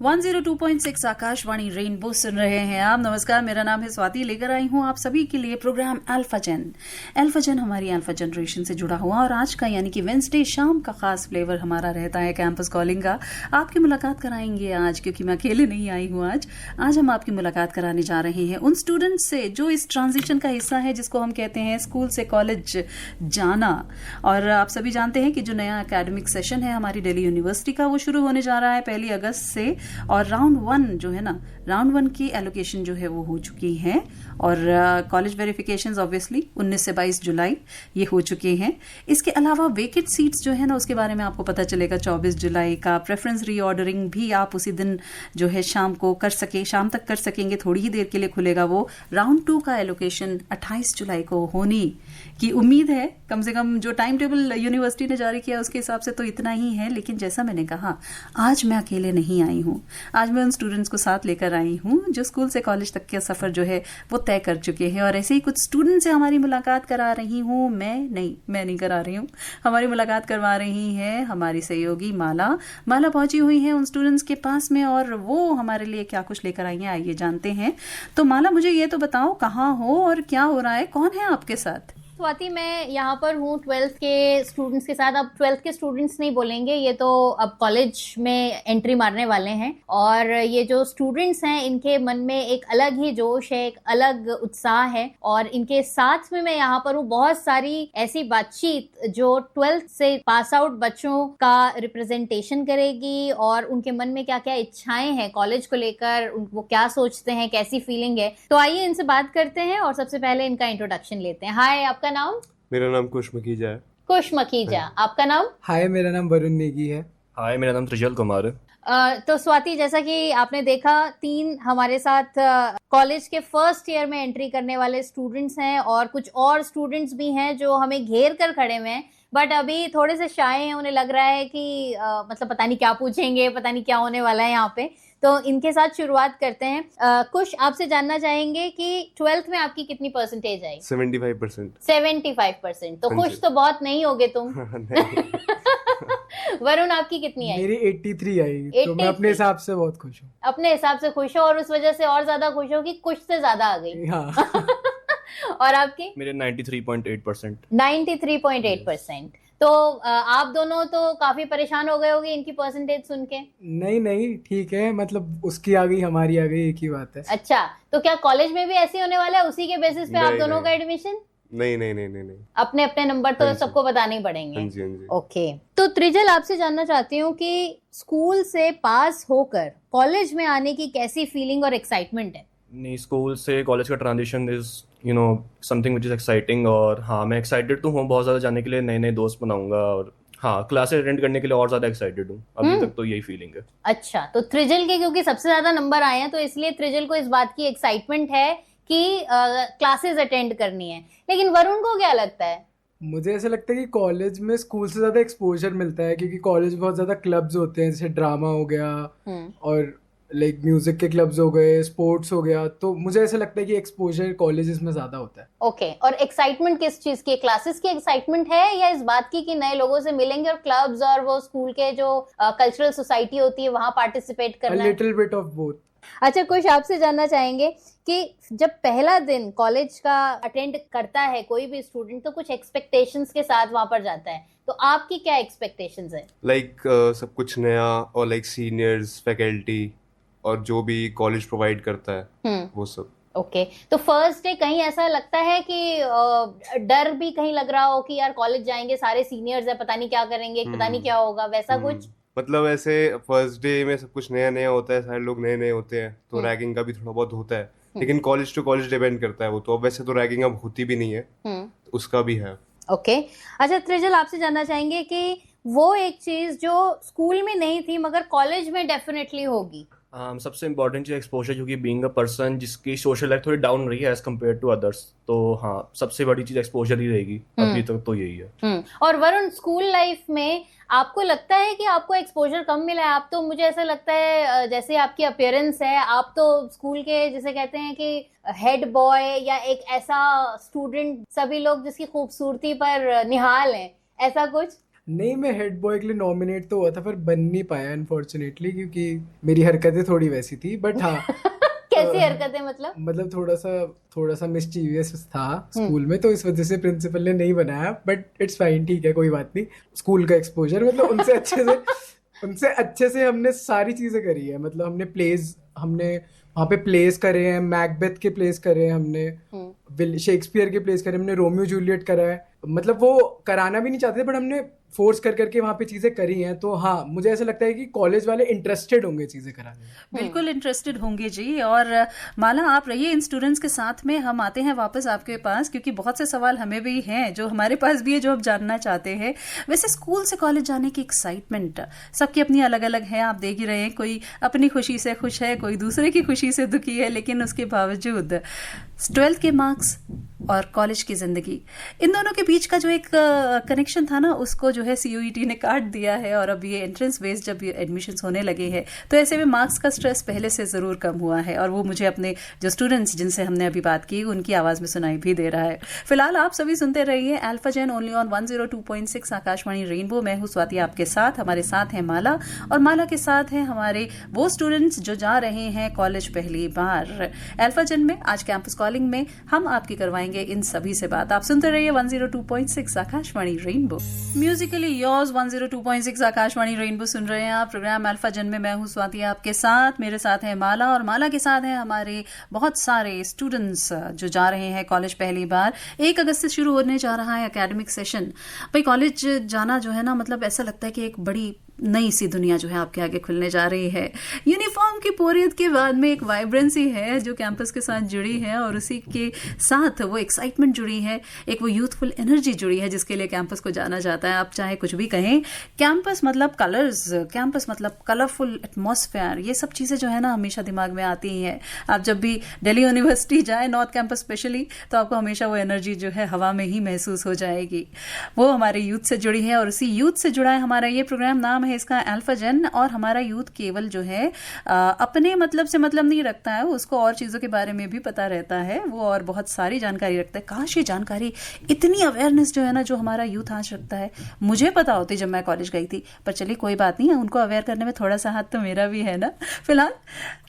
102.6 Akashvani Rainbow सुन रहे हैं आप। नमस्कार, मेरा नाम है स्वाति। लेकर आई हूं आप सभी के लिए प्रोग्राम अल्फा जेन हमारी अल्फा जनरेशन से जुड़ा हुआ और आज का यानी कि वेंसडे शाम का खास फ्लेवर हमारा रहता है कैंपस कॉलिंग का। आपकी मुलाकात कराएंगे आज, क्योंकि मैं अकेले नहीं आई हूं आज हम आपकी मुलाकात कराने जा रहे हैं उन स्टूडेंट्स से जो इस ट्रांजिशन का हिस्सा है, जिसको हम कहते हैं स्कूल से कॉलेज जाना। और आप सभी जानते हैं कि जो नया एकेडमिक सेशन है हमारी दिल्ली यूनिवर्सिटी का, वो शुरू होने जा रहा है 1 अगस्त से। और राउंड 1 जो है ना, राउंड 1 की एलोकेशन जो है वो हो चुकी है और कॉलेज वेरिफिकेशंस ऑब्वियसली 19 से 22 जुलाई ये हो चुके हैं। इसके अलावा वेकेट सीट्स जो है ना, उसके बारे में आपको पता चलेगा 24 जुलाई का। प्रेफरेंस रीऑर्डरिंग भी आप उसी दिन जो है शाम तक कर सकेंगे, थोड़ी ही देर के लिए खुलेगा वो। राउंड 2 का एलोकेशन 28 जुलाई को होने की उम्मीद है। कम से कम जो टाइम टेबल यूनिवर्सिटी ने जारी किया उसके हिसाब से तो इतना ही है। लेकिन जैसा मैंने कहा, आज मैं अकेले नहीं आई हूं। आज मैं उन स्टूडेंट्स को साथ लेकर आई हूं जो स्कूल से कॉलेज तक का सफर जो है वो तय कर चुके हैं। और ऐसे ही कुछ स्टूडेंट से हमारी मुलाकात करा रही हूं। मैं नहीं करा रही हूं, हमारी मुलाकात करवा रही है हमारी सहयोगी माला पहुंची हुई है उन स्टूडेंट्स के पास में, और वो हमारे लिए क्या कुछ लेकर आई हैं आइए जानते हैं। तो माला, मुझे ये तो बताओ, कहाँ हो और क्या हो रहा है, कौन है आपके साथ? स्वाति, मैं यहाँ पर हूँ 12th के स्टूडेंट्स के साथ। अब 12th के स्टूडेंट्स नहीं बोलेंगे, ये तो अब कॉलेज में एंट्री मारने वाले हैं। और ये जो स्टूडेंट्स हैं, इनके मन में एक अलग ही जोश है, एक अलग उत्साह है। और इनके साथ में मैं यहाँ पर हूँ बहुत सारी ऐसी बातचीत जो 12th से पास आउट बच्चों का रिप्रेजेंटेशन करेगी और उनके मन में क्या क्या इच्छाएं हैं कॉलेज को लेकर, वो क्या सोचते हैं, कैसी फीलिंग है। तो आइए इनसे बात करते हैं और सबसे पहले इनका इंट्रोडक्शन लेते हैं। हाय, आपका नाम? मेरा नाम कुश मखीजा है। कुश मखीजा। आपका नाम? हाय, मेरा नाम वरुण नेगी है। हाय, मेरा नाम त्रिजल कुमार है। तो स्वाति, जैसा कि आपने देखा, 3 हमारे साथ कॉलेज के फर्स्ट ईयर में एंट्री करने वाले स्टूडेंट्स हैं और कुछ और स्टूडेंट्स भी हैं जो हमें घेर कर खड़े हुए हैं, बट अभी थोड़े से शाय हैं। उन्हें लग रहा है कि मतलब पता नहीं क्या पूछेंगे, पता नहीं क्या होने वाला है यहाँ पे। तो इनके साथ शुरुआत करते हैं। कुश, आपसे जानना चाहेंगे कि 12th में आपकी कितनी परसेंटेज आई? 75%। 75%। तो खुश तो बहुत नहीं होगे तुम। वरुण, आपकी कितनी आई? मेरी 83 आई। तो मैं अपने हिसाब से बहुत खुश हूँ। अपने हिसाब से खुश हो और उस वजह से और ज्यादा खुश हो कि कुछ से ज्यादा आ गई। हाँ। और आपकी? मेरे 93.8%। 93.8%। तो आप दोनों तो काफी परेशान हो गए होंगे इनकी परसेंटेज सुन के। नहीं, ठीक है, मतलब उसकी आ गई, हमारी आ गई, एक ही बात है। अच्छा, तो क्या कॉलेज में भी ऐसे होने वाला है? उसी के बेसिस पे आप दोनों का एडमिशन? नहीं। अपने अपने नंबर तो सबको बताने ही पड़ेंगे। हाँ जी। ओके। तो त्रिजल, आपसे जानना चाहती हूँ कि स्कूल से पास होकर कॉलेज में आने की कैसी फीलिंग और एक्साइटमेंट है? नहीं, स्कूल से कॉलेज का transition is something which is exciting. और हाँ, मैं एक्साइटेड तो हूँ बहुत ज़्यादा जाने के लिए, नए नए दोस्त बनाऊंगा और हाँ, क्लासेस अटेंड करने के लिए और ज़्यादा एक्साइटेड हूँ। अभी तक तो यही फीलिंग है। अच्छा, तो त्रिजल के क्योंकि सबसे ज़्यादा नंबर आए हैं तो इसलिए त्रिजल को इस बात की एक्साइटमेंट है कि क्लासेस अटेंड करनी है। लेकिन वरुण को क्या लगता है? मुझे ऐसा लगता है कि कॉलेज में स्कूल से ज्यादा एक्सपोजर मिलता है, क्योंकि कॉलेज में बहुत ज्यादा क्लब्स होते हैं, जैसे ड्रामा हो गया और लाइक म्यूजिक के क्लब्स हो गए, स्पोर्ट्स हो गया। तो मुझे ऐसा लगता है कि एक्सपोजर कॉलेजेस में ज्यादा होता है। ओके। और एक्साइटमेंट किस चीज की? क्लासेस की एक्साइटमेंट है या इस बात की कि नए लोगों से मिलेंगे और क्लब्स और वो स्कूल के जो कल्चरल सोसाइटी होती है वहां पार्टिसिपेट करना? Little bit of both. अच्छा, कुछ आपसे जानना चाहेंगे कि जब पहला दिन कॉलेज का अटेंड करता है कोई भी स्टूडेंट, तो कुछ एक्सपेक्टेशंस के साथ वहां पर जाता है, तो आपकी क्या एक्सपेक्टेशंस है? सब कुछ नया और सीनियर्स, फैकल्टी और जो भी कॉलेज प्रोवाइड करता है वो सब। ओके। तो फर्स्ट डे कहीं ऐसा लगता है कि डर भी कहीं लग रहा हो कि यार कॉलेज जाएंगे, सारे सीनियर्स है, पता नहीं क्या करेंगे, पता नहीं क्या होगा, वैसा कुछ? मतलब ऐसे फर्स्ट डे में सब कुछ नया नया होता है, सारे लोग नए नए होते हैं, तो रैगिंग का भी थोड़ा बहुत होता है। लेकिन कॉलेज टू कॉलेज डिपेंड करता है वो तो। अब वैसे तो रैगिंग अब होती भी नहीं है, तो उसका भी है। ओके। अच्छा त्रिजल, आपसे जानना चाहेंगे कि वो एक चीज जो स्कूल में नहीं थी मगर कॉलेज में डेफिनेटली होगी। सबसे इम्पोर्टेंट चीज एक्सपोजर, क्योंकि बीइंग अ पर्सन जिसकी सोशल लाइफ थोड़ी डाउन रही है एज कम्पेयर टू अदर्स, तो हाँ, सबसे बड़ी चीज एक्सपोजर ही रहेगी। अभी तक तो यही है। और वरुण, स्कूल लाइफ में आपको लगता है कि आपको एक्सपोजर कम मिला है? आप तो, मुझे ऐसा लगता है जैसे आपकी अपीयरेंस है, आप तो स्कूल के जिसे कहते हैं कि हेड बॉय या एक ऐसा स्टूडेंट, सभी लोग जिसकी खूबसूरती पर निहाल हैं, ऐसा कुछ? नहीं, मैं हेड बॉय के लिए नॉमिनेट तो हुआ था पर बन नहीं पाया अनफॉर्चुनेटली, क्योंकि मेरी हरकतें थोड़ी वैसी थी। बट हाँ कैसी हरकतें मतलब थोड़ा सा मिस्चीवियस था स्कूल में, तो इस वजह से प्रिंसिपल ने नहीं बनाया। बट इट्स फाइन, ठीक है, कोई बात नहीं। स्कूल का एक्सपोजर, मतलब उनसे अच्छे से हमने सारी चीजें करी है। मतलब हमने वहाँ पे प्लेस करे हैं, मैकबेथ के प्लेस करे हैं हमने, शेक्सपियर के प्लेस करे, हमने रोमियो जूलियट करा है। मतलब वो कराना भी नहीं चाहते बट हमने फोर्स करके वहाँ पे चीजें करी हैं। तो हाँ, मुझे ऐसा लगता है कि कॉलेज वाले इंटरेस्टेड होंगे चीजें कराने में। बिल्कुल इंटरेस्टेड होंगे जी। और माला, आप रहिए इन स्टूडेंट्स के साथ में, हम आते हैं वापस आपके पास, क्योंकि बहुत से सवाल हमें भी हैं जो हमारे पास भी है, जो हम जानना चाहते हैं। वैसे स्कूल से कॉलेज जाने की एक्साइटमेंट सबकी अपनी अलग अलग है, आप देख ही रहे हैं। कोई अपनी खुशी से खुश है, कोई दूसरे की खुशी से दुखी है, लेकिन उसके बावजूद 12th के मार्क्स और कॉलेज की जिंदगी, इन दोनों के बीच का जो एक कनेक्शन था ना, उसको जो है CUET ने काट दिया है। और अब ये एंट्रेंस बेस्ड जब ये एडमिशन्स होने लगे हैं, तो ऐसे में मार्क्स का स्ट्रेस पहले से जरूर कम हुआ है। और वो मुझे अपने जो स्टूडेंट्स जिनसे हमने अभी बात की, उनकी आवाज में सुनाई भी दे रहा है। फिलहाल आप सभी सुनते रहिए alpha gen only on 102.6 Akashvani rainbow. मैं हूँ स्वाति आपके साथ, हमारे साथ है माला, और माला के साथ हैं हमारे वो स्टूडेंट्स जो जा रहे हैं कॉलेज पहली बार। अल्फा जेन में आज कैंपस कॉलिंग में हम आपकी करवाएंगे इन सभी से बात। आप सुनते रहिए 102.6 Akashvani Rainbow, musically yours. 102.6 Akashvani Rainbow सुन रहे हैं आप, प्रोग्राम अल्फा जन में मैं हूं स्वाति आपके साथ। मेरे साथ है माला, और माला के साथ है हमारे बहुत सारे स्टूडेंट्स जो जा रहे हैं कॉलेज पहली बार। 1 अगस्त से शुरू होने जा रहा है एकेडमिक सेशन। भाई, कॉलेज जाना जो है ना, मतलब ऐसा लगता है कि एक बड़ी नई सी दुनिया जो है आपके आगे खुलने जा रही है। यूनिफॉर्म की बोरियत के बाद में एक वाइब्रेंसी है जो कैंपस के साथ जुड़ी है, और उसी के साथ वो एक्साइटमेंट जुड़ी है, एक वो यूथफुल एनर्जी जुड़ी है जिसके लिए कैंपस को जाना जाता है। आप चाहे कुछ भी कहें, कैंपस मतलब कलर्स, कैंपस मतलब कलरफुल एटमॉस्फेयर, ये सब चीजें जो है ना हमेशा दिमाग में आती ही है। आप जब भी दिल्ली यूनिवर्सिटी जाए, नॉर्थ कैंपस स्पेशली, तो आपको हमेशा वो एनर्जी जो है हवा में ही महसूस हो जाएगी। वो हमारे यूथ से जुड़ी है, और उसी यूथ से जुड़ा है हमारा ये प्रोग्राम। नाम है इसका अल्फा जेन। और हमारा यूथ केवल जो है अपने मतलब से मतलब नहीं रखता है, उसको और चीजों के बारे में भी पता रहता है, वो और बहुत सारी जानकारी रखता है। काश ये जानकारी, इतनी अवेयरनेस जो है ना, जो हमारा यूथ आज रखता है, मुझे पता होती जब मैं कॉलेज गई थी। पर चलिए कोई बात नहीं है, उनको अवेयर करने में थोड़ा सा हाथ तो मेरा भी है ना। फिलहाल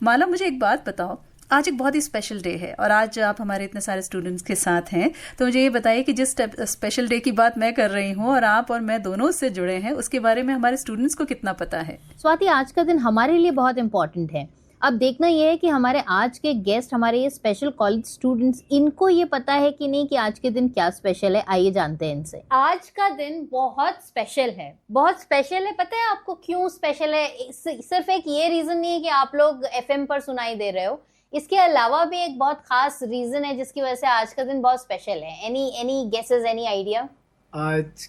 माला, मुझे एक बात बताओ, आज एक बहुत ही स्पेशल डे है, और आज आप हमारे इतने सारे स्टूडेंट्स के साथ हैं, तो मुझे ये बताइए कि जिस स्पेशल डे की बात मैं कर रही हूँ और आप और मैं दोनों उससे जुड़े हैं, उसके बारे में हमारे स्टूडेंट्स को कितना पता है? स्वाति, आज का दिन हमारे लिए बहुत इम्पोर्टेंट है। अब देखना ये है कि हमारे आज के गेस्ट, हमारे ये स्पेशल कॉलेज स्टूडेंट्स, इनको ये पता है कि नहीं कि आज के दिन क्या स्पेशल है। आइए जानते हैं इनसे। आज का दिन बहुत स्पेशल है, बहुत स्पेशल है। पता है आपको क्यों स्पेशल है? सिर्फ एक ये रीजन नहीं है कि आप लोग FM पर सुनाई दे रहे हो, इसके अलावा भी एक बहुत खास रीजन है जिसकी वजह से आज का दिन बहुत स्पेशल है। Any guesses, any idea? आज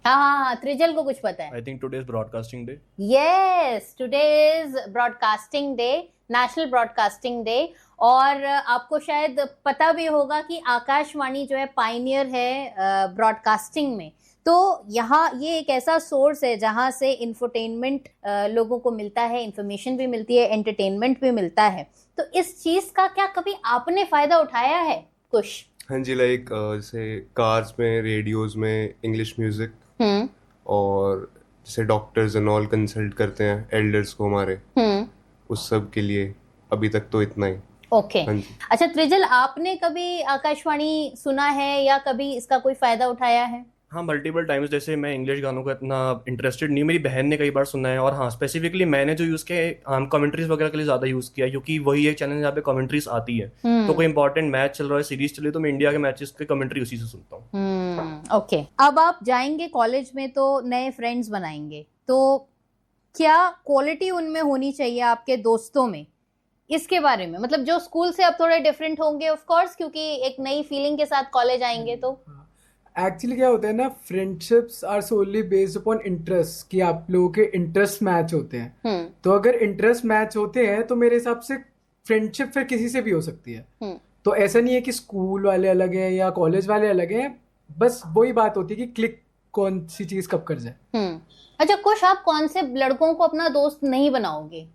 हाँ, त्रिजल को कुछ पता है। I think today is broadcasting day. Yes, today is broadcasting day, national broadcasting day. और आपको शायद पता भी होगा कि आकाशवाणी जो है पायनियर है ब्रॉडकास्टिंग में। तो यहाँ ये एक ऐसा सोर्स है जहाँ से इंफोटेनमेंट लोगों को मिलता है, इंफॉर्मेशन भी मिलती है, एंटरटेनमेंट भी मिलता है। तो इस चीज का क्या कभी आपने फायदा उठाया है कुछ? हाँ जी, लाइक जैसे कार्स में, रेडियोज में इंग्लिश म्यूजिक, और जैसे डॉक्टर्स एंड ऑल कंसल्ट करते हैं एल्डर्स को हमारे, उस सब के लिए अभी तक तो इतना ही। ओके। अच्छा त्रिजल, आपने कभी आकाशवाणी सुना है या कभी इसका कोई फायदा उठाया है? हाँ, मल्टीपल टाइम्स। जैसे मैं इंग्लिश गानों का इतना इंटरेस्टेड नहीं, मेरी बहन ने कई बार सुना है। और हाँ, स्पेसिफिकली मैंने जो यूज़ किया है कमेंट्रीज वगैरह के लिए ज़्यादा यूज़ किया है, क्योंकि वही एक चैनल जहाँ पे कमेंट्रीज आती है। तो कोई इंपॉर्टेंट मैच चल रहा है, सीरीज चल रही है, तो मैं इंडिया के मैचेस के कमेंट्री उसी से सुनता हूँ। ओके। अब आप जाएंगे कॉलेज में तो नए फ्रेंड्स बनाएंगे, तो क्या क्वालिटी उनमें होनी चाहिए आपके दोस्तों में, इसके बारे में? मतलब जो स्कूल से अब थोड़े डिफरेंट होंगे ऑफ कोर्स, क्योंकि एक नई फीलिंग के साथ कॉलेज आएंगे। तो एक्चुअली क्या होता है ना, friendships are solely based upon interest, कि आप लोगों के इंटरेस्ट मैच होते हैं। तो अगर इंटरेस्ट मैच होते हैं तो मेरे हिसाब से फ्रेंडशिप फिर किसी से भी हो सकती है। तो ऐसा नहीं है कि स्कूल वाले अलग हैं या कॉलेज वाले अलग हैं, बस वही बात होती है कि क्लिक कौन सी चीज कब कर जाए। अच्छा कुछ, आप कौन से लड़कों को अपना दोस्त नहीं बनाओगे?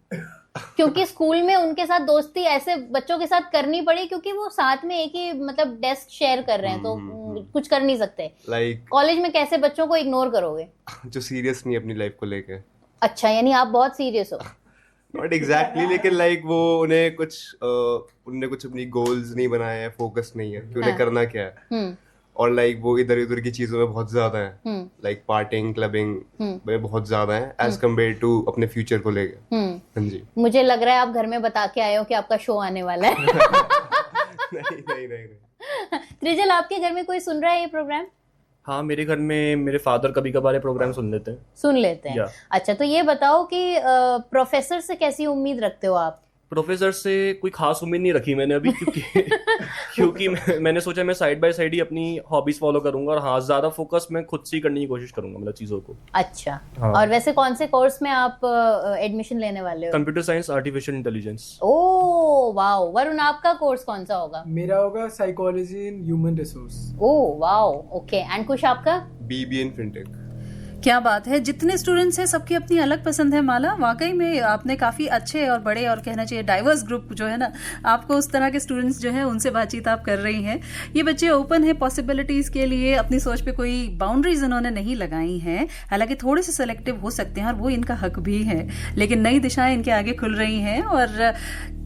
क्योंकि स्कूल में उनके साथ दोस्ती ऐसे बच्चों के साथ करनी पड़ी क्योंकि वो साथ में एक ही मतलब डेस्क शेयर कर रहे हैं, तो कुछ कर नहीं सकते, लाइक कॉलेज में कैसे बच्चों को इग्नोर करोगे? जो सीरियस नहीं है अपनी लाइफ को लेके। अच्छा, यानी आप बहुत सीरियस हो। नॉट एग्जैक्टली, लेकिन लाइक वो उन्हें कुछ अपनी गोल्स नहीं बनाए हैं, फोकस नहीं है कि उन्हें करना क्या है, और लाइक वो इधर उधर की चीजों में बहुत ज्यादा है, लाइक पार्टिंग क्लबिंग में बहुत ज्यादा है एज कम्पेयर टू अपने फ्यूचर को लेके। हाँ जी, मुझे लग रहा है आप घर में बता के आए हो कि आपका शो आने वाला है। नहीं। त्रिजल, आपके घर में कोई सुन रहा है ये प्रोग्राम? हाँ, मेरे घर में मेरे फादर कभी कभार प्रोग्राम सुन लेते हैं। Yeah. अच्छा, तो ये बताओ कि प्रोफेसर से कैसी उम्मीद रखते हो आप? प्रोफेसर से कोई खास उम्मीद नहीं रखी मैंने अभी, क्योंकि मैंने सोचा मैं साइड बाय साइड ही अपनी हॉबीज फॉलो करूंगा, और हाँ, ज्यादा फोकस मैं खुद से ही करने की कोशिश करूंगा, मतलब चीजों को। अच्छा, हाँ। और वैसे कौन से कोर्स में आप एडमिशन लेने वाले हो? Computer science, artificial intelligence. Oh wow. Varun, आपका कोर्स कौन सा होगा? मेरा होगा psychology in human resource. Oh wow, okay. And कुछ आपका? बीबीए इन फिनटेक। क्या बात है, जितने स्टूडेंट्स हैं सबकी अपनी अलग पसंद है। माला, वाकई में आपने काफी अच्छे और बड़े और कहना चाहिए डाइवर्स ग्रुप जो है ना, आपको उस तरह के स्टूडेंट्स जो है उनसे बातचीत आप कर रही हैं। ये बच्चे ओपन है पॉसिबिलिटीज के लिए, अपनी सोच पे कोई बाउंड्रीज उन्होंने नहीं लगाई हैं। हालांकि थोड़े से सेलेक्टिव हो सकते हैं और वो इनका हक भी है, लेकिन नई दिशाएं इनके आगे खुल रही हैं और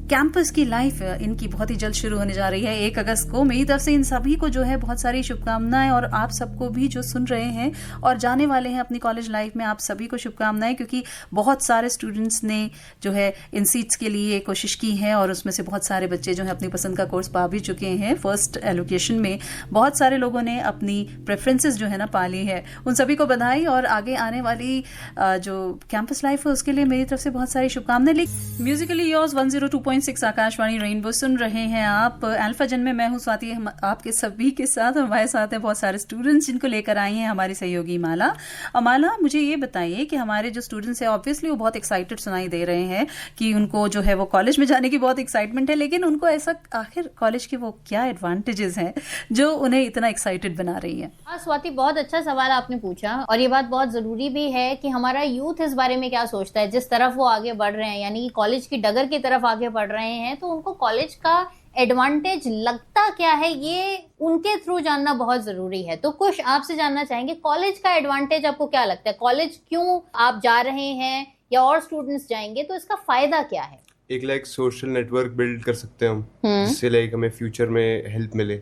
कैंपस की लाइफ इनकी बहुत ही जल्द शुरू होने जा रही है 1 अगस्त को। मेरी तरफ से इन सभी को जो है बहुत सारी शुभकामनाएं, और आप सबको भी जो सुन रहे हैं और जाने वाले हैं अपनी कॉलेज लाइफ में, आप सभी को शुभकामनाएं, क्योंकि बहुत सारे स्टूडेंट्स ने जो है इन सीट्स के लिए कोशिश की है और उसमें से बहुत सारे बच्चे जो है अपनी पसंद का कोर्स पा भी चुके हैं। फर्स्ट एलोकेशन में बहुत सारे लोगों ने अपनी प्रेफरेंसेस जो है ना पा ली है, उन सभी को बधाई। और आगे आने वाली जो कैंपस लाइफ है उसके लिए मेरी तरफ से बहुत सारी शुभकामनाएं। म्यूजिकली योर्स 102.6 आकाशवाणी रेनबो सुन रहे हैं आप। अल्फा जन में मैं हूं स्वाति, आपके सभी के साथ। हमारे साथ हैं बहुत सारे स्टूडेंट्स जिनको लेकर आई हैं हमारी सहयोगी माला। और माला, मुझे ये बताइए कि हमारे जो स्टूडेंट्स हैं ऑब्वियसली वो बहुत एक्साइटेड सुनाई दे रहे हैं कि उनको जो है वो कॉलेज में जाने की बहुत एक्साइटमेंट है, लेकिन उनको ऐसा आखिर कॉलेज के वो क्या एडवांटेजेस हैं जो उन्हें इतना एक्साइटेड बना रही है? हाँ स्वाति, बहुत अच्छा सवाल आपने पूछा, और ये बात बहुत जरूरी भी है कि हमारा यूथ इस बारे में क्या सोचता है। जिस तरफ वो आगे बढ़ रहे हैं, यानी कि कॉलेज की डगर की तरफ आगे बढ़ रहे हैं, तो उनको कॉलेज का एडवांटेज लगता क्या है ये उनके थ्रू जानना बहुत जरूरी है। तो कुछ आपसे जानना चाहेंगे, कॉलेज का एडवांटेज आपको क्या लगता है? कॉलेज क्यों आप जा रहे हैं या और स्टूडेंट्स जाएंगे, तो इसका फायदा क्या है? एक लाइक सोशल नेटवर्क बिल्ड कर सकते हैं हम, जिससे लाइक हमें फ्यूचर में हेल्प मिले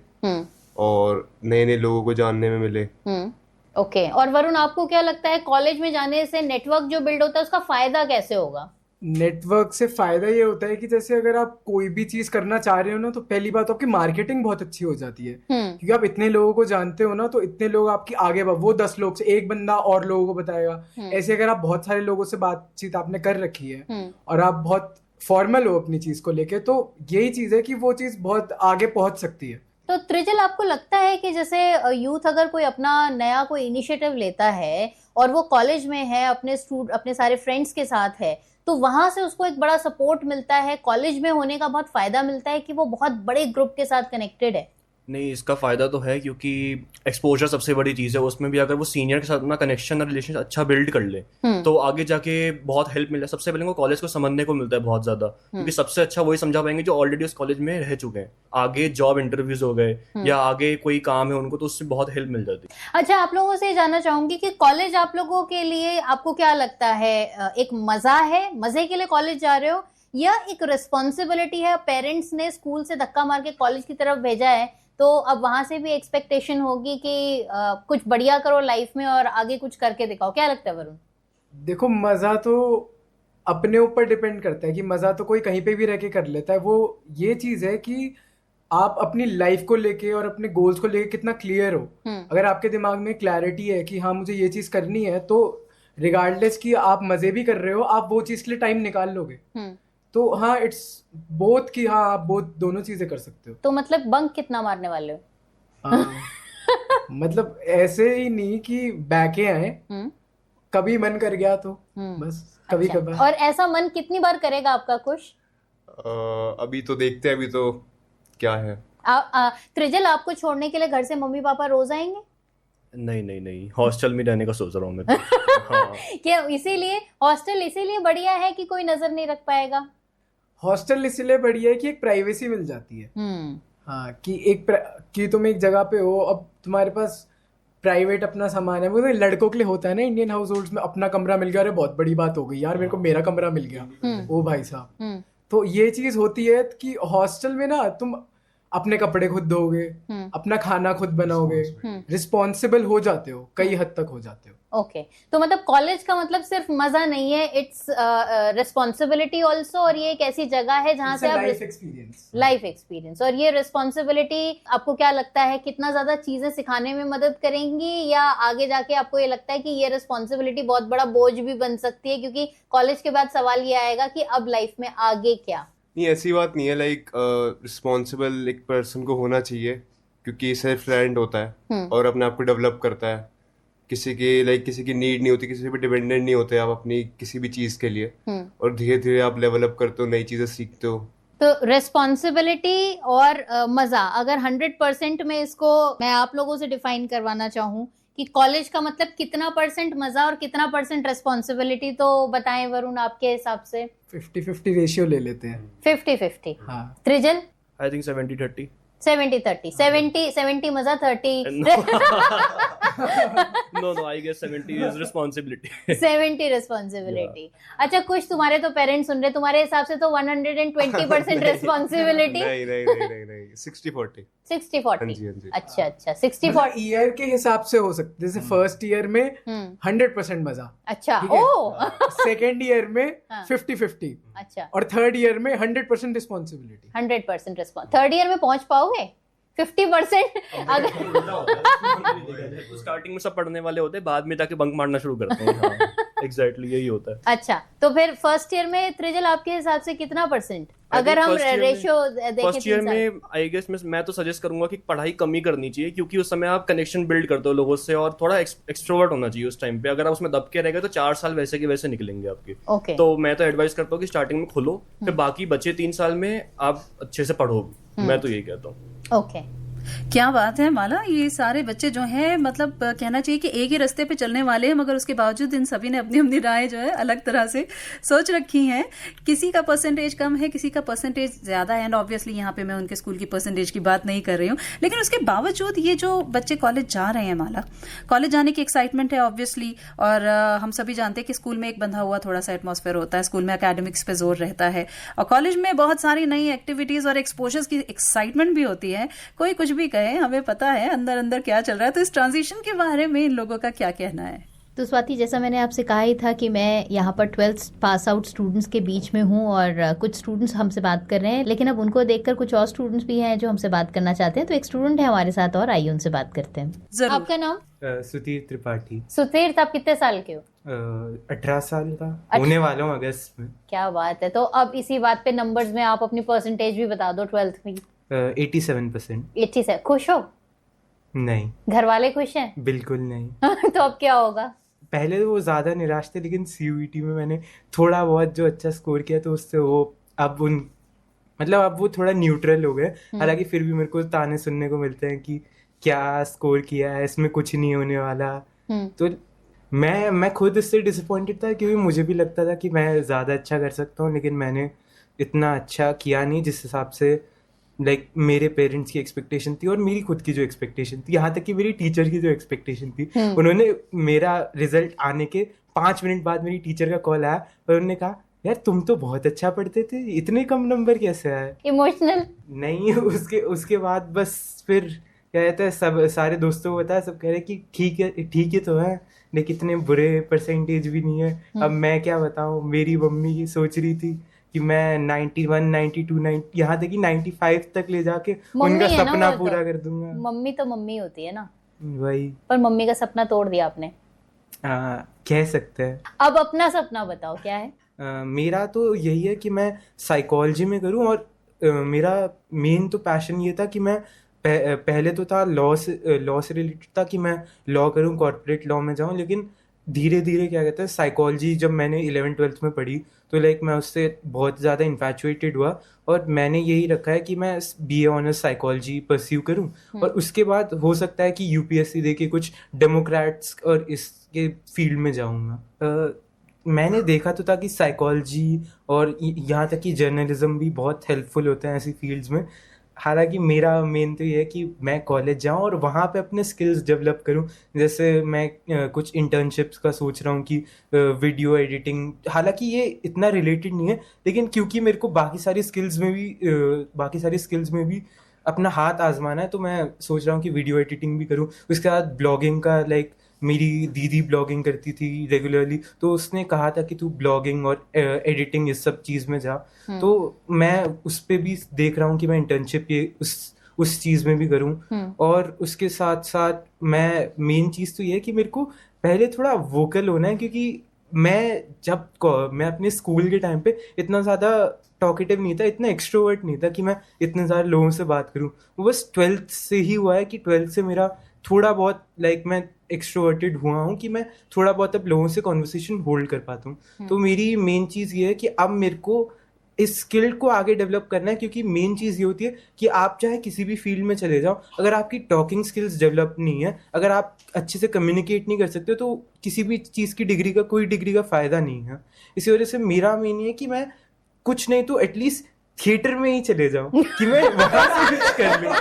और नए नए लोगों को जानने में मिले। ओके। और वरुण, आपको क्या लगता है कॉलेज में जाने से नेटवर्क जो बिल्ड होता है उसका फायदा कैसे होगा? नेटवर्क से फायदा ये होता है कि जैसे अगर आप कोई भी चीज करना चाह रहे हो ना, तो पहली बात आपकी मार्केटिंग बहुत अच्छी हो जाती है, क्योंकि आप इतने लोगों को जानते हो ना, तो इतने लोग आपकी आगे वो 10 लोग से एक बंदा और लोगों को बताएगा। ऐसे अगर आप बहुत सारे लोगों से बातचीत आपने कर रखी है और आप बहुत फॉर्मल हो अपनी चीज को लेके, तो यही चीज है कि वो चीज बहुत आगे पहुंच सकती है। तो त्रिजल, आपको लगता है कि जैसे यूथ अगर कोई अपना नया कोई इनिशिएटिव लेता है और वो कॉलेज में है, अपने सारे फ्रेंड्स के साथ है, तो वहां से उसको एक बड़ा सपोर्ट मिलता है, कॉलेज में होने का बहुत फायदा मिलता है कि वो बहुत बड़े ग्रुप के साथ कनेक्टेड है? नहीं, इसका फायदा तो है, क्योंकि एक्सपोजर सबसे बड़ी चीज है। उसमें भी अगर वो सीनियर के साथ अपना कनेक्शन और रिलेशन अच्छा बिल्ड कर ले तो आगे जाके बहुत हेल्प मिले। सबसे पहले वो कॉलेज को समझने को मिलता है बहुत ज्यादा, क्योंकि सबसे अच्छा वही समझा पाएंगे जो ऑलरेडी उस कॉलेज में रह चुके हैं। आगे जॉब इंटरव्यूज हो गए या आगे कोई काम है उनको, तो उससे बहुत हेल्प मिल जाती है। अच्छा, आप लोगों से जानना चाहूंगी कि कॉलेज आप लोगों के लिए आपको क्या लगता है, एक मजा है, मजे के लिए कॉलेज जा रहे हो, या एक रिस्पॉन्सिबिलिटी है? पेरेंट्स ने स्कूल से धक्का मार के कॉलेज की तरफ भेजा है, तो अब वहां से भी एक्सपेक्टेशन होगी कि कुछ बढ़िया करो लाइफ में और आगे कुछ करके दिखाओ। क्या लगता है वरुण? देखो, मजा तो अपने ऊपर डिपेंड करता है कि मजा तो कोई कहीं पे भी रह के कर लेता है। वो ये चीज है कि आप अपनी लाइफ को लेके और अपने गोल्स को लेके कितना क्लियर हो। अगर आपके दिमाग में क्लैरिटी है कि हाँ मुझे ये चीज करनी है, तो रिगार्डलेस कि आप मजे भी कर रहे हो, आप वो चीज के लिए टाइम निकाल लोगे। तो हाँ, इट्स बोथ कि हाँ आप बोथ दोनों चीजें कर सकते हो। तो मतलब बंक कितना मारने वाले हो? मतलब ऐसे ही नहीं कि बैके आए, कभी मन कर गया तो बस कभी अच्छा। कभार। और ऐसा मन कितनी बार करेगा आपका खुश? अभी तो देखते हैं, अभी तो क्या है। त्रिजल, आपको छोड़ने के लिए घर से मम्मी पापा रोज आएंगे? नहीं, हॉस्टल में रहने का सोच रहा हूँ मैं तो। हाँ। क्या इसीलिए हॉस्टल इसीलिए बढ़िया है कि कोई नजर नहीं रख पाएगा? हॉस्टल इसलिए बढ़िया है कि एक प्राइवेसी मिल जाती है। हाँ कि तुम एक जगह पे हो, अब तुम्हारे पास प्राइवेट अपना सामान है। वो लड़कों के लिए होता है ना, इंडियन हाउस होल्ड्स में अपना कमरा मिल गया, अरे बहुत बड़ी बात हो गई यार, मेरे को मेरा कमरा मिल गया, ओ भाई साहब। तो ये चीज होती है कि हॉस्टल में ना तुम अपने कपड़े खुद धोगे, अपना खाना खुद बनाओगे, रिस्पॉन्सिबल हो जाते हो, कई हद तक हो जाते हो। ओके तो मतलब कॉलेज का मतलब सिर्फ मजा नहीं है, इट्स रिस्पॉन्सिबिलिटी ऑल्सो, और ये एक ऐसी जगह है जहाँ से आप लाइफ एक्सपीरियंस, और ये रिस्पॉन्सिबिलिटी आपको क्या लगता है कितना ज्यादा चीजें सिखाने में मदद करेंगी, या आगे जाके आपको ये लगता है कि ये रिस्पॉन्सिबिलिटी बहुत बड़ा बोझ भी बन सकती है, क्योंकि कॉलेज के बाद सवाल ये आएगा कि अब लाइफ में आगे क्या? नहीं, ऐसी बात नहीं है। लाइक रिस्पॉन्सिबल एक पर्सन को होना चाहिए, क्योंकि सेल्फ रिलायंट होता है और अपने आप को डेवलप करता है। किसी की नीड नहीं होती, किसी पे डिपेंडेंट नहीं होते आप अपनी किसी भी चीज के लिए, और धीरे धीरे आप लेवल अप करते हो, नई चीजें सीखते हो। तो रिस्पॉन्सिबिलिटी और मजा, अगर 100% में इसको मैं आप लोगों से डिफाइन करवाना चाहूँ कि कॉलेज का मतलब कितना % मजा और कितना % रिस्पॉन्सिबिलिटी, तो बताएं वरुण आपके हिसाब से। 50-50 रेशियो ले लेते हैं। 50-50। हाँ। त्रिजल? I think 70-30। 70-30। 70 मजा, 30 No, I guess 70 is responsibility. 70 responsibility. अच्छा, कुछ तुम्हारे तो पेरेंट्स सुन रहे, तुम्हारे हिसाब से तो 120% रिस्पॉन्सिबिलिटी। नहीं 60-40। 60-40। अच्छा 60-40 ईयर के हिसाब से हो सकते, जैसे फर्स्ट ईयर में 100% मजा, अच्छा, ओ सेकेंड ईयर में 50-50, अच्छा, और थर्ड ईयर में 100% रिस्पॉन्सिबिलिटी। 100% रिस्पॉन्स। थर्ड ईयर में पहुंच पाओगे 50%? अगर स्टार्टिंग में सब पढ़ने वाले होते हैं, बाद में जाके बंक मारना शुरू करते हैं। एग्जैक्टली यही होता है। अच्छा, तो फिर फर्स्ट ईयर में त्रिजल आपके हिसाब से कितना % अगर हम रेशियो देखें? फर्स्ट ईयर में आई गेस मैं तो सजेस्ट करूंगा कि पढ़ाई कम ही करनी चाहिए, क्योंकि उस समय आप कनेक्शन बिल्ड करते हो लोगों से, और थोड़ा एक्सट्रोवर्ट होना चाहिए उस टाइम पे। अगर आप उसमें दब के रहेगा तो 4 साल वैसे के वैसे निकलेंगे आपके। okay. तो मैं तो एडवाइस करता हूँ कि स्टार्टिंग में खुलो, फिर बाकी बचे 3 साल में आप अच्छे से पढ़ोगे। मैं तो यही कहता हूँ। ओके, क्या बात है माला, ये सारे बच्चे जो हैं मतलब कहना चाहिए कि एक ही रास्ते पे चलने वाले हैं, मगर उसके बावजूद इन सभी ने अपनी अपनी राय जो है अलग तरह से सोच रखी हैं। किसी का परसेंटेज कम है, किसी का परसेंटेज ज्यादा है, एंड ऑब्वियसली यहाँ पे मैं उनके स्कूल की परसेंटेज की बात नहीं कर रही हूँ, लेकिन उसके बावजूद ये जो बच्चे कॉलेज जा रहे हैं माला, कॉलेज जाने की एक्साइटमेंट है ऑब्वियसली, और हम सभी जानते हैं कि स्कूल में एक बंधा हुआ थोड़ा सा एटमॉस्फेयर होता है, स्कूल में एकेडमिक्स पे जोर रहता है, और कॉलेज में बहुत सारी नई एक्टिविटीज और एक्सपोजर्स की एक्साइटमेंट भी होती है। कोई कुछ भी कहे, हमें पता है अंदर अंदर क्या चल रहा है। तो इस ट्रांजिशन के बारे में इन लोगों का क्या कहना है? तो स्वाति, जैसा मैंने आपसे कहा ही था कि मैं यहाँ पर 12th पास आउट स्टूडेंट्स के बीच में हूँ, और कुछ स्टूडेंट्स हमसे बात कर रहे हैं, लेकिन अब उनको देखकर कुछ और स्टूडेंट्स भी हैं जो हमसे बात करना चाहते हैं। तो एक स्टूडेंट है हमारे साथ, और आइए उनसे बात करते हैं। जरूर। आपका नाम? सुधीर त्रिपाठी। सुधीर, आप कितने साल के हो? 18 साल का होने वाला हूँ अगस्त में। क्या बात है। तो अब इसी बात पे नंबर्स में आप अपनी परसेंटेज भी बता दो 12th में। 87%। 87। खुश हो? नहीं। घर वाले खुश हैं? बिल्कुल नहीं। तो अब क्या होगा? पहले तो वो ज्यादा निराश थे, लेकिन CUET में मैंने थोड़ा बहुत जो अच्छा स्कोर किया, तो उससे वो अब वो थोड़ा न्यूट्रल हो गए। हालांकि फिर भी मेरे को ताने सुनने को मिलते हैं कि क्या स्कोर किया है, इसमें कुछ नहीं होने वाला। तो मैं खुद इससे डिसअपॉइंटेड था, क्योंकि मुझे भी लगता था कि मैं ज्यादा अच्छा कर सकता हूँ, लेकिन मैंने इतना अच्छा किया नहीं जिस हिसाब से मेरे पेरेंट्स की एक्सपेक्टेशन थी और मेरी खुद की जो एक्सपेक्टेशन थी, यहाँ तक कि मेरी टीचर की जो एक्सपेक्टेशन थी। उन्होंने मेरा रिजल्ट आने के 5 मिनट बाद मेरी टीचर का कॉल आया और उन्होंने कहा, यार तुम तो बहुत अच्छा पढ़ते थे, इतने कम नंबर कैसे आए? इमोशनल नहीं, उसके बाद बस फिर क्या कहते हैं, सब सारे दोस्तों को बताया, सब कह रहे कि ठीक है तो है, लेकिन इतने बुरे परसेंटेज भी नहीं है। अब मैं क्या बताऊँ, मेरी मम्मी सोच रही थी कि मैं 91, 92, यहाँ तक कि 95 तक ले जाके उनका सपना पूरा कर दूंगा। मम्मी तो मम्मी होती है ना, वही। पर मम्मी का सपना तोड़ दिया आपने, कह सकते हैं। अब अपना सपना बताओ, क्या है? मेरा तो यही है कि मैं साइकोलॉजी में करूं, और मेरा मेन तो पैशन ये था कि मैं पहले तो था लॉ से रिलेटेड था कि मैं लॉ करूं, कॉर्पोरेट लॉ में जाऊं, लेकिन धीरे धीरे क्या कहते हैं, साइकोलॉजी जब मैंने 11th-12th में पढ़ी तो मैं उससे बहुत ज़्यादा इन्फैचुएटेड हुआ, और मैंने यही रखा है कि मैं BA ऑनर्स साइकोलॉजी परस्यू करूं, और उसके बाद हो सकता है कि UPSC दे के कुछ डेमोक्रेट्स और इसके फील्ड में जाऊंगा। मैंने देखा तो था कि साइकोलॉजी और यहाँ तक कि जर्नलिज्म भी बहुत हेल्पफुल होते हैं ऐसी फील्ड्स में। हालांकि मेरा मेन तो ये है कि मैं कॉलेज जाऊं और वहाँ पे अपने स्किल्स डेवलप करूं। जैसे मैं कुछ इंटर्नशिप्स का सोच रहा हूँ कि वीडियो एडिटिंग, हालांकि ये इतना रिलेटेड नहीं है, लेकिन क्योंकि मेरे को बाकी सारी स्किल्स में भी अपना हाथ आजमाना है, तो मैं सोच रहा हूँ कि वीडियो एडिटिंग भी करूँ। उसके बाद ब्लॉगिंग का, लाइक मेरी दीदी ब्लॉगिंग करती थी रेगुलरली, तो उसने कहा था कि तू ब्लॉगिंग और एडिटिंग इस सब चीज़ में जा। तो मैं उस पे भी देख रहा हूँ कि मैं इंटर्नशिप ये उस चीज़ में भी करूँ। और उसके साथ साथ मैं मेन चीज़ तो ये है कि मेरे को पहले थोड़ा वोकल होना है, क्योंकि मैं अपने स्कूल के टाइम पे इतना ज़्यादा टॉकेटिव नहीं था, इतना एक्सट्रोवर्ट नहीं था कि मैं इतने सारे लोगों से बात करूं। वो बस 12th से ही हुआ है कि 12th से मेरा थोड़ा बहुत मैं एक्सट्रोवर्टेड हुआ हूं कि मैं थोड़ा बहुत अब लोगों से कॉन्वर्सेशन होल्ड कर पाता हूं। तो मेरी मेन चीज़ ये है कि अब मेरे को इस स्किल को आगे डेवलप करना है, क्योंकि मेन चीज़ ये होती है कि आप चाहे किसी भी फील्ड में चले जाओ, अगर आपकी टॉकिंग स्किल्स डेवलप नहीं है, अगर आप अच्छे से कम्युनिकेट नहीं कर सकते, तो किसी भी चीज़ की कोई डिग्री का फ़ायदा नहीं है। इसी वजह से मेरा मेन ये है कि मैं कुछ नहीं तो एटलीस्ट थिएटर में ही चले जाऊं कि मैं वहां से कुछ कर लूं,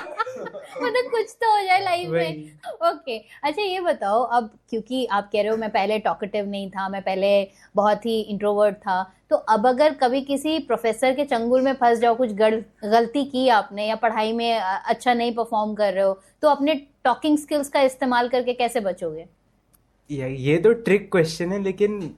मतलब कुछ तो हो जाए लाइफ में। ओके, अच्छा ये बताओ, अब क्योंकि आप कह रहे हो मैं पहले टॉकेटिव नहीं था, मैं पहले बहुत ही इंट्रोवर्ट था, तो अब अगर कभी किसी प्रोफेसर के चंगुल में फंस जाओ, कुछ गलती की आपने या पढ़ाई में अच्छा नहीं परफॉर्म कर रहे हो, तो अपने टॉकिंग स्किल्स का इस्तेमाल करके कैसे बचोगे? ये तो ट्रिक क्वेश्चन है, लेकिन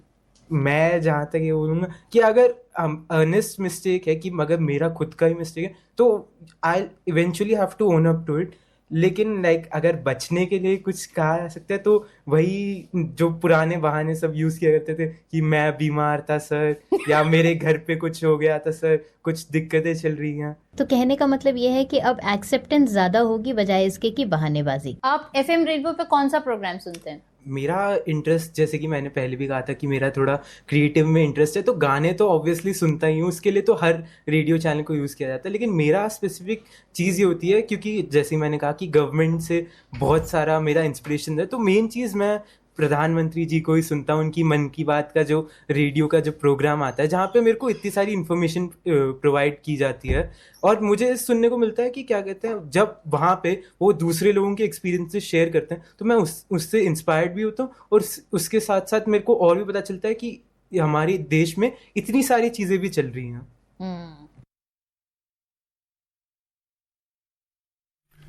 मैं जहाँ तक ये बोलूँगा कि अगर अर्नेस्ट मिस्टेक है, कि अगर मेरा खुद का ही मिस्टेक है, तो I eventually have to own up to it. लेकिन अगर बचने के लिए कुछ कहा जा सकता है, तो वही जो पुराने बहाने सब यूज़ किया करते थे कि मैं बीमार था सर, या मेरे घर पे कुछ हो गया था सर, कुछ दिक्कतें चल रही हैं। तो कहने का मतलब ये है कि अब एक्सेप्टेंस ज़्यादा होगी बजाय इसके कि बहानेबाजी। आप FM रेनबो पे कौन सा प्रोग्राम सुनते हैं? मेरा इंटरेस्ट, जैसे कि मैंने पहले भी कहा था कि मेरा थोड़ा क्रिएटिव में इंटरेस्ट है, तो गाने तो ऑब्वियसली सुनता ही हूँ, उसके लिए तो हर रेडियो चैनल को यूज़ किया जाता है। लेकिन मेरा स्पेसिफिक चीज़ ये होती है, क्योंकि जैसे मैंने कहा कि गवर्नमेंट से बहुत सारा मेरा इंस्पिरेशन है, तो मेन चीज़ मैं प्रधानमंत्री जी को ही सुनता हूँ। उनकी मन की बात का जो रेडियो का जो प्रोग्राम आता है, जहाँ पे मेरे को इतनी सारी इन्फॉर्मेशन प्रोवाइड की जाती है, और मुझे सुनने को मिलता है कि क्या कहते हैं, जब वहाँ पे वो दूसरे लोगों के एक्सपीरियंसेस शेयर करते हैं, तो मैं उससे इंस्पायर्ड भी होता हूँ, और उसके साथ साथ मेरे को और भी पता चलता है कि हमारे देश में इतनी सारी चीज़ें भी चल रही हैं।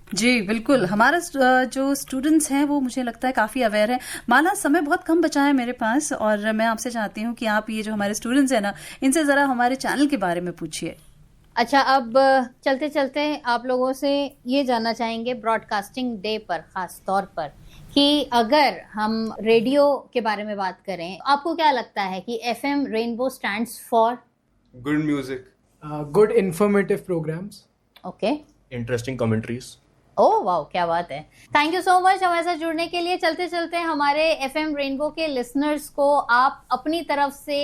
जी बिल्कुल, हमारा जो स्टूडेंट्स हैं वो मुझे लगता है काफ़ी अवेयर है। माला, समय बहुत कम बचा है मेरे पास, और मैं आपसे चाहती हूँ कि आप ये जो हमारे स्टूडेंट्स हैं ना, इनसे ज़रा हमारे चैनल के बारे में पूछिए। अच्छा, अब चलते चलते आप लोगों से ये जानना चाहेंगे ब्रॉडकास्टिंग डे पर खास तौर पर, कि अगर हम रेडियो के बारे में बात करें, आपको क्या लगता है कि FM Rainbow stands for? Good music, good informative programs, okay, interesting commentaries. Oh वाह, क्या बात है। थैंक यू सो मच हमारे साथ जुड़ने के लिए। चलते चलते हमारे FM रेनबो के लिसनर्स को आप अपनी तरफ से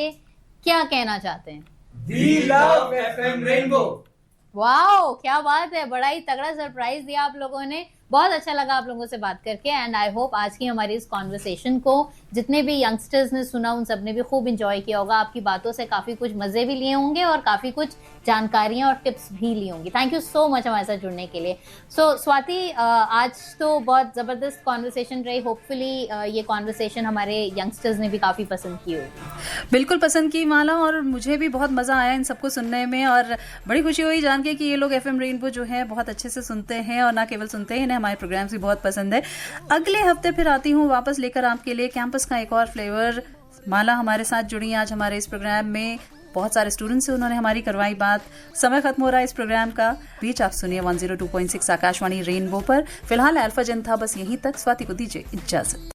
क्या कहना चाहते हैं? We love FM Rainbow। Wow, क्या बात है, बड़ा ही तगड़ा सरप्राइज दिया आप लोगों ने। बहुत अच्छा लगा आप लोगों से बात करके, एंड आई होप आज की हमारी इस कॉन्वर्सेशन को जितने भी यंगस्टर्स ने सुना उन सब ने भी खूब इंजॉय किया होगा। आपकी बातों से काफी कुछ मजे भी लिए होंगे और काफी कुछ जानकारियां और टिप्स भी ली होंगी। थैंक यू सो मच हमारे साथ जुड़ने के लिए। सो स्वाति, आज तो बहुत जबरदस्त कॉन्वर्सेशन रही। होपफुली ये कॉन्वर्सेशन हमारे यंगस्टर्स ने भी काफी पसंद की होगी। बिल्कुल पसंद की माला, और मुझे भी बहुत मजा आया इन सबको सुनने में, और बड़ी खुशी हुई जान के कि ये लोग FM रेनबो जो है बहुत अच्छे से सुनते हैं, और ना केवल सुनते हैं, इन्हें हमारे प्रोग्राम्स भी बहुत पसंद है। अगले हफ्ते फिर आती हूँ वापस लेकर आपके लिए कैंपस का एक और फ्लेवर। माला हमारे साथ जुड़ी आज हमारे इस प्रोग्राम में, बहुत सारे स्टूडेंट्स से उन्होंने हमारी करवाई बात। समय खत्म हो रहा है इस प्रोग्राम का, बीच आप सुनिए 102.6 आकाशवाणी रेनबो पर। फिलहाल अल्फा जन था बस यहीं तक। स्वाति को दीजिए इजाजत।